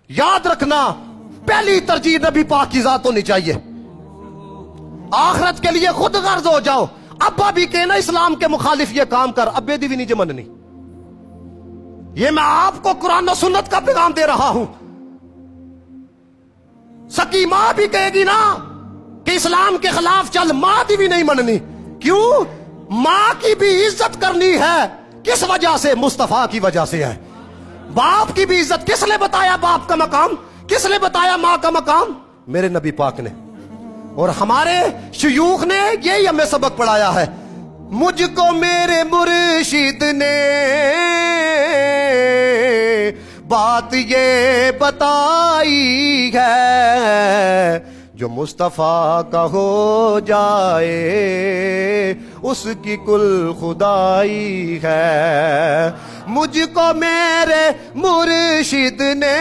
یاد رکھنا پہلی ترجیح نبی پاک کی ذات ہونی چاہیے. آخرت کے لیے خود غرض ہو جاؤ. ابا بھی کہنا اسلام کے مخالف یہ کام کر، ابے دی بھی نہیں مننی. یہ میں آپ کو قرآن و سنت کا پیغام دے رہا ہوں. سکی ماں بھی کہے گی نا کہ اسلام کے خلاف چل، ماں دی بھی نہیں مننی. کیوں؟ ماں کی بھی عزت کرنی ہے. کس وجہ سے؟ مصطفیٰ کی وجہ سے ہے. باپ کی بھی عزت. کس نے بتایا باپ کا مقام؟ کس نے بتایا ماں کا مقام؟ میرے نبی پاک نے. اور ہمارے شیوخ نے یہی ہمیں سبق پڑھایا ہے. مجھ کو میرے مرشد نے بات یہ بتائی ہے، جو مصطفیٰ کا ہو جائے اس کی کل خدائی ہے. مجھ کو میرے مرشد نے